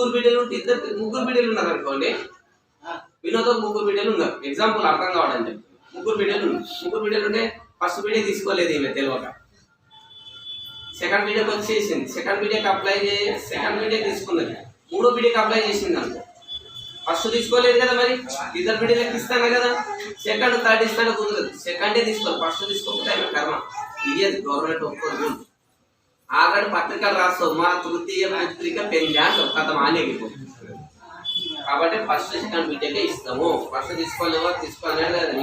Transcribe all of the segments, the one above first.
ముగ్గురు బిడ్డలు ఉంటే ముగ్గురు బిడ్డలు ఉన్నారు అనుకోండి, వినోదం ముగ్గురు బిడ్డలు ఉన్నారు, ఎగ్జాంపుల్ అర్థం కావడం చెప్పి ముగ్గురు బిడ్డలు ఉంటే ఫస్ట్ బిడ్డ తీసుకోలేదు ఈమె తెలియక, సెకండ్ బిడ్డకి వచ్చేసింది, సెకండ్ బిడ్డకి అప్లై సెకండ్ బిడ్డ తీసుకున్నది, మూడో బిడ్డకి అప్లై చేసింది అనుకో, ఫస్ట్ తీసుకోలేదు కదా, మరి ఇద్దరు బిడ్డలకి ఇస్తాను కదా, సెకండ్ థర్డ్ ఇస్తాను కుదరదు, సెకండే తీసుకోవాలి, ఫస్ట్ తీసుకోకపోతే ఆమె కర్మ, ఇది అది గవర్నమెంట్ ఒప్పుకోదు. ఆల్రెడీ పత్రికలు రాస్తావు మా తృతీయ పత్రిక పెళ్లి అంటావు కథ మానేగిపోతుంది. కాబట్టి ఫస్ట్ సెకండ్ బిడ్డకే ఇస్తాము, ఫస్ట్ తీసుకోలేవో తీసుకోలేదు అది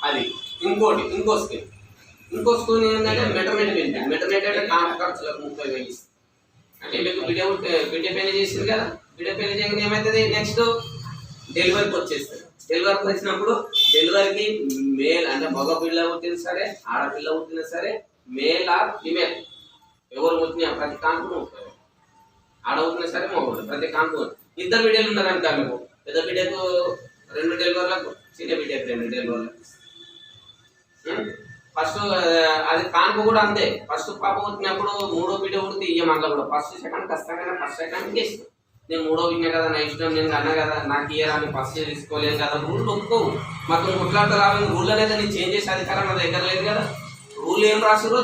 అది. ఇంకో స్కూల్ ఏంటంటే మెటర్నేట్ అంటే కాంప ఖర్చులకు 30,000 ఇస్తుంది. అంటే మీకు బిడ్డ పెళ్లి చేసింది కదా, బిడ్డ పెళ్లి చేయగానే ఏమవుతుంది, నెక్స్ట్ డెలివరీకి వచ్చేస్తుంది. డెలివరీకి వచ్చినప్పుడు డెలివరీకి మేల్ అంటే మగ పిల్ల పుట్టినా సరే ఆడపిల్ల పుట్టినా సరే, మేల్ ఆర్ ఫిమేల్ ఎవరు పుట్టినా ప్రతి కాంపు 30,000, ఆడ పుట్టినా సరే మగ ప్రతి కాంపు. ఇద్దరు బిడ్డలు ఉన్నారు అనుకో, మీకు పెద్ద బిడ్డకు 2 డెలివరీలకు, చిన్న బిడ్డకు 2 డెలివరీలకు. ఫస్ట్ అది కాన్పు కూడా అంతే, ఫస్ట్ పాప పుట్టినప్పుడు మూడో బిడ్డ పుడితే ఇయ్యం అందులో కూడా, ఫస్ట్ సెకండ్ ఖచ్చితంగా ఫస్ట్ సెకండ్కి ఇస్తాం. నేను మూడో విన్నా కదా, నా ఇష్టం, నేను అన్నా కదా, నాకు ఇయ్యాలని ఫస్ట్ తీసుకోలేను కదా, రూల్ ఒప్పుకోవు. మాకు కొట్లాడతా రావాలి, రూల్ అనేది నేను చేంజ్ చేసే అధికారం నా దగ్గర లేదు కదా, రూల్ ఏం రాసురో